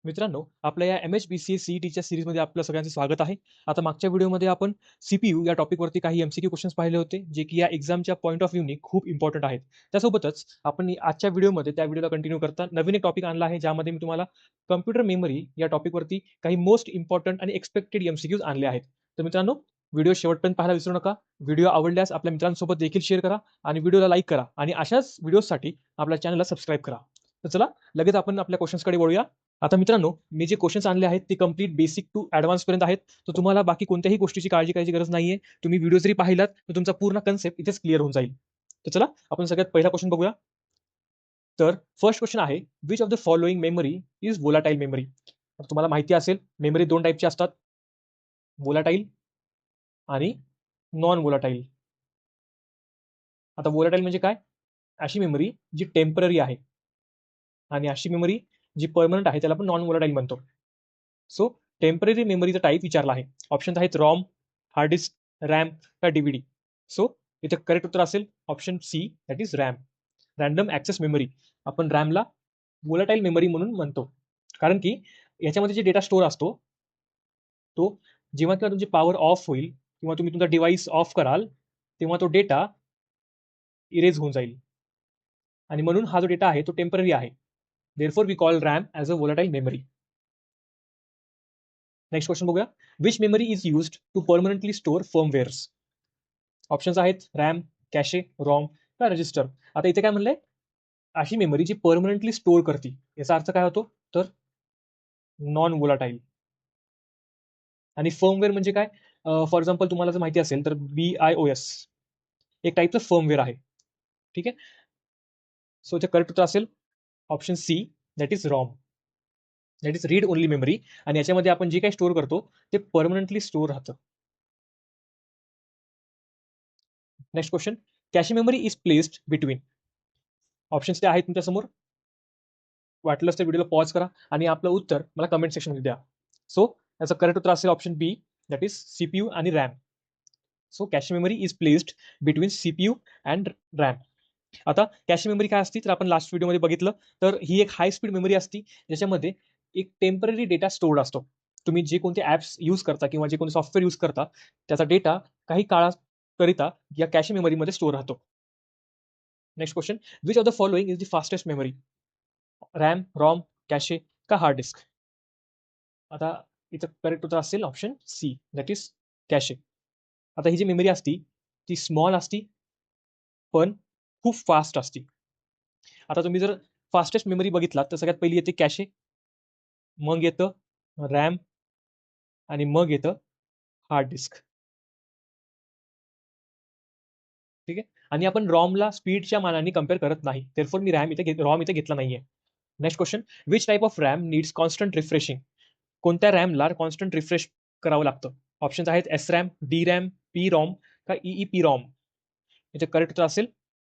मित्रांनो, आपल्या या एम-एच-बी-सी-ए सी-ई-टीच्या सीरीजमध्ये आपलं सगळ्यांचं स्वागत आहे. आता मागच्या व्हिडिओमध्ये आपण सी-पी-यू या टॉपिकवरती काही एम-सी-क्यू क्वेश्चन्स पाहिले होते, जे की या एक्झामच्या पॉइंट ऑफ व्ह्यूनी खूप इम्पोर्टंट आहेत. त्यासोबतच आपण आजच्या व्हिडिओमध्ये त्या व्हिडिओला कंटिन्यू करता नवीन एक टॉपिक आणला आहे, ज्यामध्ये मी तुम्हाला कॉम्प्युटर मेमरी या टॉपिकवरती काही मोस्ट इम्पोर्टंट आणि एक्सपेक्टेड एम-सी-क्यूज आणले आहेत. तर मित्रांनो, व्हिडिओ शेवटपर्यंत पाहायला विसरू नका. व्हिडिओ आवडल्यास आपल्या मित्रांसोबत देखील शेअर करा आणि व्हिडिओला लाईक करा आणि अशाच व्हिडिओसाठी आपल्या चॅनलला सबस्क्राईब करा. तर चला, लगेच आपण आपल्या क्वेश्चन्सकडे वळूया. आता मित्रांनो, मी जे क्वेश्चन्स आणले आहेत ते कंप्लीट बेसिक टू ॲडव्हान्स पर्यंत आहेत. तर तुम्हाला बाकी कोणत्याही गोष्टीची काळजी करायची गरज नाहीये. तुम्ही व्हिडिओ जरी पाहिलात तर तुमचा पूर्ण कन्सेप्ट इथेच क्लिअर होऊन जाईल. तर चला, आपण सगळ्यात पहिला क्वेश्चन बघूया. तर फर्स्ट क्वेश्चन आहे, which of the following memory is volatile memory? तुम्हाला माहिती असेल, मेमरी दोन टाईपची असतात, व्होलाटाईल आणि नॉन व्होलाटाईल. आता व्होलाटाईल म्हणजे काय? अशी मेमरी जी टेम्पररी आहे आणि अशी मेमरी जी परमनंट आहे त्याला आपण नॉन व्होलाटाईल म्हणतो. सो टेम्पररी मेमरीचा टाईप विचारला आहे. ऑप्शन आहेत रॉम, हार्ड डिस्क, रॅम का डीव्हीडी. सो इथे करेक्ट उत्तर असेल option C, that is RAM. Random access memory. आपण रॅमला व्होलाटाईल मेमरी म्हणून म्हणतो, कारण की याच्यामध्ये जे डेटा स्टोअर असतो तो जेव्हा केव्हा तुमची पॉवर ऑफ होईल किंवा तुम्ही तुमचा डिव्हाइस ऑफ कराल, तेव्हा तो डेटा इरेज होऊन जाईल आणि म्हणून हा जो डेटा आहे तो टेम्पररी आहे. Therefore we call RAM as a volatile memory. Next question बघूया. Which memory is used to permanently store firmwares? Options आहेत रॅम, कॅशे, रॉम का रजिस्टर. आता इथे काय म्हणलंय? अशी मेमरी जी परमनंटली स्टोअर करते. याचा अर्थ काय होतो? तर नॉन व्होलाटाईल. आणि फर्मवेअर म्हणजे काय? फॉर एक्झाम्पल तुम्हाला जर माहिती असेल तर BIOS एक टाईपचं फर्मवेअर आहे. ठीक आहे. सो इथे करेक्ट उत्तर असेल option C, that is ROM. That is read only memory. आणि याच्यामध्ये आपण जे काही स्टोअर करतो ते परमनंटली स्टोअर राहतं. Next question. Cache memory is placed between. Options ते आहेत तुमच्यासमोर. वाटलंच तर व्हिडिओला पॉज करा आणि आपलं उत्तर मला कमेंट सेक्शनमध्ये द्या. सो याचं करेक्ट उत्तर असेल option B, that is CPU आणि RAM. So cache memory is placed between CPU and RAM. आता कॅशे मेमरी काय असती तर आपण लास्ट व्हिडिओमध्ये बघितलं, तर ही एक हाय स्पीड मेमरी असती, ज्याच्यामध्ये एक टेम्पररी डेटा स्टोर्ड असतो. तुम्ही जे कोणते ॲप्स यूज करता किंवा जे कोणते सॉफ्टवेअर यूज करता, त्याचा डेटा काही काळाकरिता या कॅशे मेमरीमध्ये स्टोअर राहतो. Next question. Which of the following is the fastest memory? RAM, ROM, cache का हार्ड डिस्क? आता इथं करेक्ट उत्तर असेल option C, that is cache. आता ही जी मेमरी असती ती स्मॉल असती पण खूप फास्ट असते. आता तुम्ही जर फास्टेस्ट मेमरी बघितलात तर सगळ्यात पहिली येते कॅशे, मग येतं रॅम आणि मग येतं हार्ड डिस्क. ठीक आहे. आणि आपण रॉमला स्पीडच्या मानाने कम्पेअर करत नाही, देअरफॉर मी रॉम इथे घेतला नाहीये. Next question. Which type of RAM needs constant refreshing? कोणत्या रॅमला कॉन्स्टंट रिफ्रेश करावं लागतं? ऑप्शन्स आहेत S RAM, D RAM, P ROM का EEP रॉम. याचे करेक्ट उत्तर असेल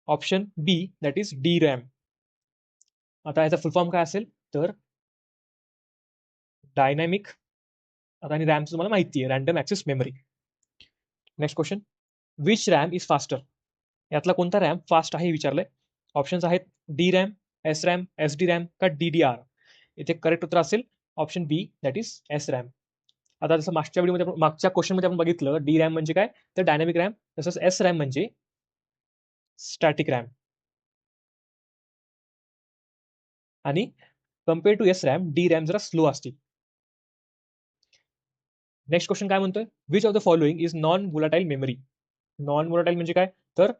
option B, that is D RAM. आता याचा फुल फॉर्म काय असेल तर डायनॅमिक. आता आणि रॅमचं तुम्हाला माहिती आहे, random access memory. Next question. Which RAM is faster? यातला कोणता रॅम फास्ट आहे विचारलंय. ऑप्शन्स आहेत D RAM, S RAM, SD RAM का DDR. इथे करेक्ट उत्तर असेल option B, that is S RAM. आता जसं मागच्या क्वेश्चनमध्ये आपण बघितलं डी रॅम म्हणजे काय तर डायनॅमिक रॅम, तसंच एस रॅम म्हणजे स्टॅटिक रॅम. आणि compare to S RAM, D RAM जरा स्लो असते. नेक्स्ट क्वेश्चन काय म्हणतोय? Which of the following is non volatile memory? Non volatile म्हणजे काय तर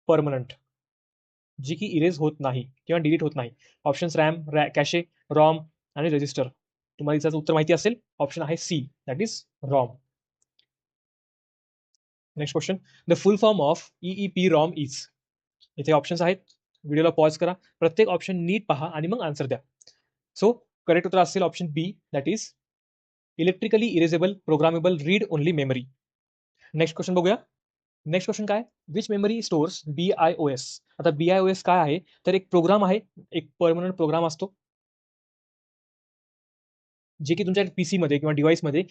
परमनंट, जी की इरेज होत नाही किंवा डिलीट होत नाही. ऑप्शन्स रॅम, कॅशे, रॉम आणि रजिस्टर. तुम्हाला याचं उत्तर माहिती असेल ऑप्शन आहे C, that is ROM. Next question. The full form of EEP ROM is. इथे ऑप्शन्स आहेत, व्हिडिओला पॉज करा, प्रत्येक ऑप्शन नीट पहा आणि मग आन्सर द्या. सो करेक्ट उत्तर असेल option B, that is electrically erasable programmable read only memory. Next question बघूया. नेक्स्ट क्वेश्चन काय? Which memory stores BIOS? आता BIOS काय आहे तर एक प्रोग्राम आहे, एक परमनंट प्रोग्राम असतो, जे की तुमच्या PC मध्ये किंवा डिव्हाइसमध्ये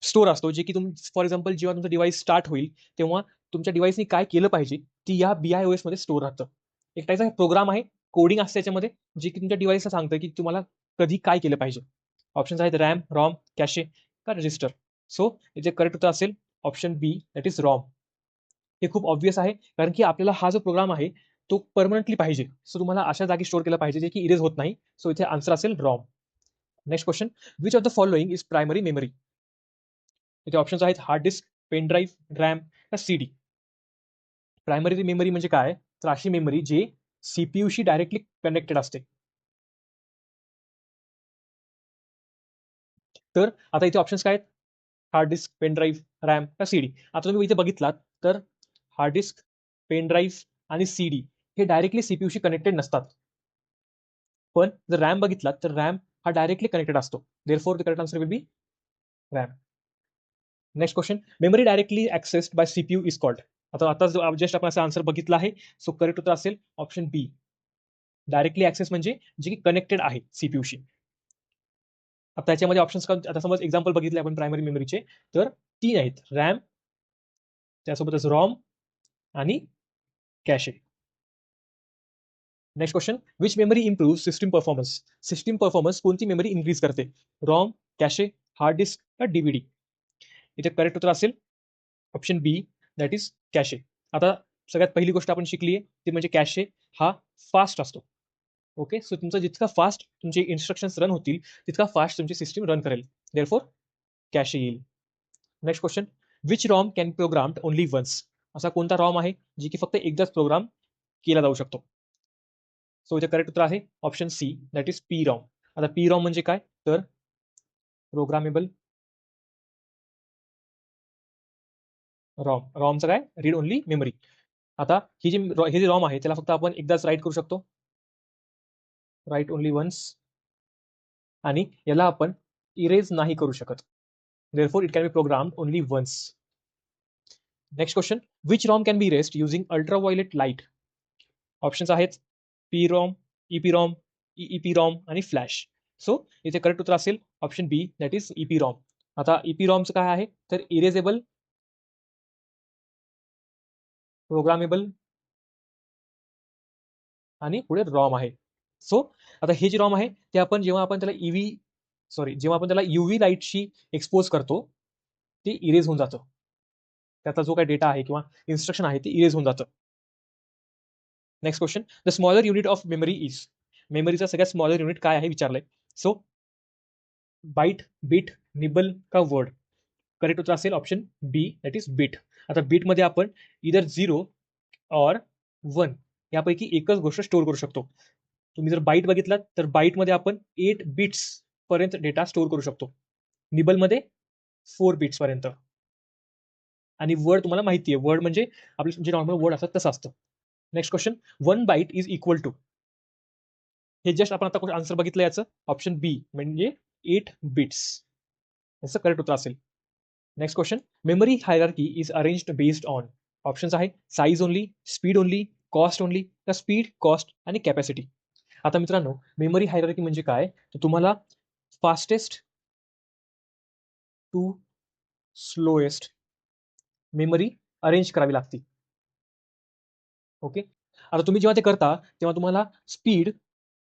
स्टोअर असतो, जे की फॉर एक्झाम्पल जेव्हा तुमचं डिव्हाइस स्टार्ट होईल तेव्हा तुमच्या डिव्हाइसनी काय केलं पाहिजे ती या BIOS मध्ये स्टोअर राहतं. एक टाईपचा प्रोग्राम आहे, कोडिंग असते त्याच्यामध्ये, जे की तुमच्या डिव्हाइसला सांगतं की तुम्हाला कधी काय केलं पाहिजे. ऑप्शन्स आहेत रॅम, रॉम, कॅशे का रजिस्टर. सो इथे करेक्ट उत्तर असेल option B, that is ROM. हे खूप ऑब्वियस आहे, कारण की आपल्याला हा जो प्रोग्राम आहे तो परमनंटली पाहिजे. सो तुम्हाला अशा जागी स्टोअर केला पाहिजे जे की इरेज होत नाही. सो इथे आन्सर असेल ROM. Next question, which of the following is primary memory. इथे ऑप्शन्स आहेत hard disk, pen drive, RAM का सीडी. प्रायमरी मेमरी म्हणजे काय, तर अशी मेमरी जे सीपीयूशी डायरेक्टली कनेक्टेड असते. तर आता इथे ऑप्शन्स काय आहेत, hard disk, pen drive, RAM का सीडी. आता तुम्ही इथे बघितलात तर हार्ड डिस्क, पेन ड्राईव्ह आणि सीडी हे डायरेक्टली सीपीयूशी कनेक्टेड नसतात. पण जर रॅम बघितलात तर रॅम हा डायरेक्टली कनेक्टेड असतो. Therefore the correct answer will be RAM. Next question, memory directly accessed by CPU is called. आता जस्ट आपण असं आन्सर बघितला आहे. सो करेक्ट उत्तर असेल ऑप्शन बी, डायरेक्टली ऍक्सेस म्हणजे जे की कनेक्टेड आहे सीपीयूशी. आता त्याच्यामध्ये ऑप्शन्स, आता समज एक्झाम्पल बघितले आपण प्रायमरी मेमरीचे, तर 3 आहेत, रॅम, त्यासोबतच रॉम आणि cache. Next question, which memory improve system performance. System performance कोणती मेमरी इन्क्रीज करते, रॉम, कॅशे, हार्ड डिस्क का डीव्हीडी. इथे करेक्ट उत्तर असेल option B, that is cache. आता सगळ्यात पहिली गोष्ट आपण शिकली आहे ती म्हणजे कॅशे हा फास्ट असतो. ओके, सो तुमचं जितका फास्ट तुमचे इन्स्ट्रक्शन्स रन होतील तितका फास्ट तुमची सिस्टीम रन करेल. देअरफॉर कॅशे येईल. Next question, which ROM can programmed only once. असा कोणता रॉम आहे जी की फक्त एकदाच प्रोग्राम केला जाऊ शकतो. सो इथे करेक्ट उत्तर आहे option C, that is P ROM. आता पी रॉम म्हणजे काय, तर प्रोग्रामेबल रॉम. रॉमचं काय, रीड ओनली मेमरी. आता हे जे रॉम आहे त्याला फक्त आपण एकदाच राईट करू शकतो, राईट ओनली वन्स, आणि याला आपण इरेज नाही करू शकत. Therefore it can be programmed only once. Next question, which ROM can be erased using ultraviolet light. Options आहेत P ROM, E P ROM, E P ROM आणि फ्लॅश. सो इथे करेक्ट उत्तर असेल option B, that is E P ROM. आता E P रॉमचं काय आहे, तर इरेजेबल, प्रोग्रामेबल आणि पुढे रॉम आहे. सो आता हे जे रॉम आहे ते आपण जेव्हा आपण त्याला जेव्हा आपण त्याला युव्ही लाईटशी एक्सपोज करतो ते इरेज होऊन जातं. त्याचा जो काही डेटा आहे किंवा इन्स्ट्रक्शन आहे ते इरेज होऊन जातं. Next question, the smaller unit of memory is. मेमरीचा सगळ्यात स्मॉलर युनिट काय आहे विचारलंय. सो बाईट, बिट, निबल का वर्ड. करेक्ट उत्तर असेल option B, that is bit. आता बिटमध्ये आपण इधर 0 और 1 यापैकी एकच गोष्ट स्टोअर करू शकतो. तुम्ही जर बाईट बघितलात तर बाईटमध्ये आपण 8 बिट्स पर्यंत डेटा स्टोअर करू शकतो, निबलमध्ये 4 बिट्स पर्यंत. आणि वर्ड तुम्हाला माहिती आहे, वर्ड म्हणजे आपले जे नॉर्मल वर्ड असतात तसं असतं. Next question, 1 byte is equal to. हे जस्ट आपण आता आन्सर बघितलं याचं, ऑप्शन बी म्हणजे 8 बिट्स. याचं करेक्ट उत्तर असेल. Next question, memory hierarchy is arranged based on. Options आहे size only, speed only, cost only का स्पीड, कॉस्ट आणि कॅपॅसिटी. आता मित्रांनो, मेमरी हायरार्की म्हणजे काय, तर तुम्हाला fastest to slowest memory arrange करावी लागते. ओके, आता तुम्ही जेव्हा ते करता तेव्हा तुम्हाला स्पीड,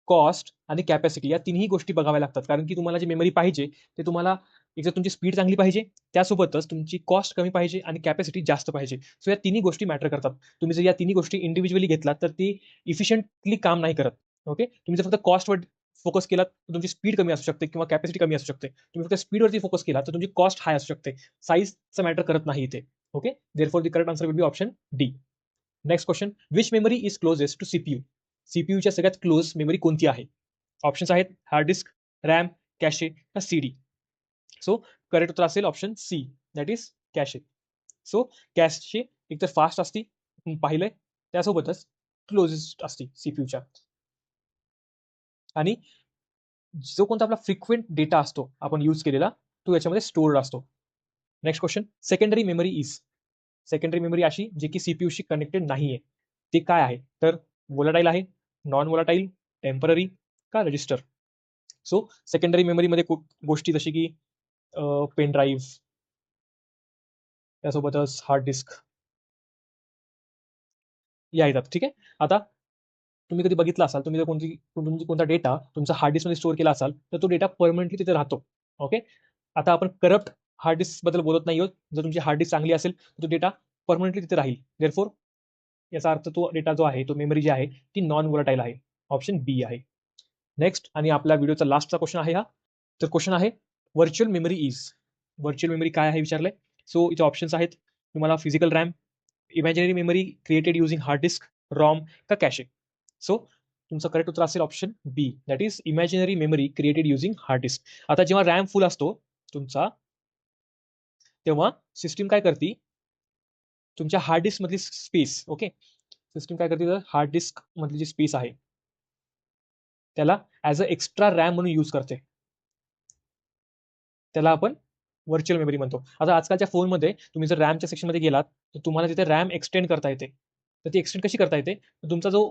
कॉस्ट आणि कॅपॅसिटी या तिन्ही गोष्टी बघाव्या लागतात, कारण की तुम्हाला जी मेमरी पाहिजे ते तुम्हाला एक तर तुमची स्पीड चांगली पाहिजे, त्यासोबतच तुमची कॉस्ट कमी पाहिजे आणि कॅपॅसिटी जास्त पाहिजे. सो या तिन्ही गोष्टी मॅटर करतात. तुम्ही जर या तिन्ही गोष्टी इंडिव्हिज्युअली घेतलात तर ती इफिशियंटली काम नाही करत. ओके, तुम्ही जर फक्त कॉस्टवर फोकस केलात तर तुमची स्पीड कमी असू शकते किंवा कॅपॅसिटी कमी असू शकते. तुम्ही फक्त स्पीडवरती फोकस केला तर तुमची कॉस्ट हाय असू शकते. साईजचं मॅटर करत नाही इथे. Okay, therefore the correct answer will be option D. Next question, which memory is closest to CPU. सीपीयूच्या सगळ्यात क्लोज मेमरी कोणती आहे. ऑप्शन्स आहेत हार्ड डिस्क, रॅम, कॅशे का सीडी. सो करेक्ट उत्तर असेल option C, that is cache. So cache एकतर fast असती, पाहिलंय, त्यासोबतच क्लोजेस्ट असते सीपीयूच्या. आणि जो कोणता आपला फ्रिक्वेंट डेटा असतो आपण यूज केलेला तो याच्यामध्ये स्टोअर्ड असतो. Next question, secondary memory is. Secondary memory अशी जे की सीपीयूशी कनेक्टेड नाहीये, ते काय आहे, तर वोलाटाईल आहे, नॉन वोलाटाईल, टेम्पररी का रजिस्टर. सो सेकंडरी मेमरीमध्ये गोष्टी जशी की पेन ड्राईव्ह, त्यासोबतच हार्ड डिस्क या येतात. ठीक आहे, आता तुम्ही कधी बघितला असाल, तुम्ही जर कोणता डेटा तुमचा हार्ड डिस्कमध्ये स्टोअर केला असाल, तर तो डेटा परमनंटली तिथे राहतो. ओके. आता आपण करप्ट हार्ड डिस्कबद्दल बोलत नाही आहोत. जर तुमची हार्ड डिस्क चांगली असेल, तर तो डेटा परमनंटली तिथे राहील. देअरफॉर याचा अर्थ तो डेटा जो आहे, तो मेमरी जी आहे, ती नॉन व्होलाटाईल आहे. ऑप्शन बी आहे. नेक्स्ट आणि आपल्या व्हिडिओचा लास्टचा क्वेश्चन आहे हा. तर क्वेश्चन आहे virtual memory is. Virtual memory काय आहे विचारलंय. सो इथे ऑप्शन्स आहेत तुम्हाला physical RAM, imaginary memory created using hard disk, ROM का कॅशे. सो तुमचं करेक्ट उत्तर असेल option B, that is imaginary memory created using hard disk. आता जेव्हा रॅम फुल असतो तुमचा, तेव्हा सिस्टीम काय करते, तुमच्या हार्ड डिस्क मधली स्पेस, ओके, सिस्टीम काय करते, हार्ड डिस्क मधली जी स्पेस आहे त्याला ऍज अ एक्स्ट्रा रॅम म्हणून यूज करते. त्याला आपण व्हर्च्युअल मेमरी म्हणतो. आता आजकालच्या फोनमध्ये तुम्ही जर रॅमच्या सेक्शनमध्ये गेलात, तर तुम्हाला तिथे रॅम एक्सटेंड करता येते. तर ती एक्सटेंड कशी करता येते, तर तुमचा जो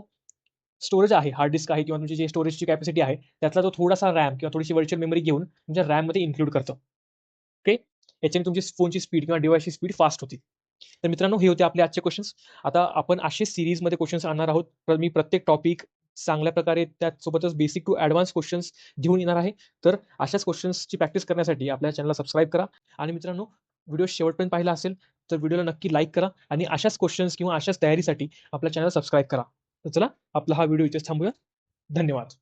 स्टोरेज आहे, हार्ड डिस्क आहे किंवा तुमची जी स्टोरेजची कॅपॅसिटी आहे, त्यातला तो थोडासा रॅम किंवा थोडीशी व्हर्च्युअल मेमरी घेऊन तुमच्या रॅममध्ये इन्क्लूड करतं. ओके. याच्याने तुमची फोनची स्पीड किंवा डिव्हाइसची स्पीड फास्ट होती. तर मित्रांनो, हे होते आपले आजचे क्वेश्चन्स. आता आपण असेच सिरीजमध्ये क्वेश्चन्स आणणार आहोत. तर मी प्रत्येक टॉपिक चांगल्या प्रकारे त्यासोबतच बेसिक टू ॲडव्हान्स क्वेश्चन्स घेऊन येणार आहे. तर अशाच क्वेश्चन्सची प्रॅक्टिस करण्यासाठी आपल्या चॅनलला सबस्क्राईब करा. आणि मित्रांनो, व्हिडिओ शेवटपर्यंत पाहिला असेल तर व्हिडिओला नक्की लाईक करा आणि अशाच क्वेश्चन्स किंवा अशाच तयारीसाठी आपल्या चॅनल सबस्क्राईब करा. तर चला, आपला हा व्हिडिओ इथेच थांबूया. धन्यवाद.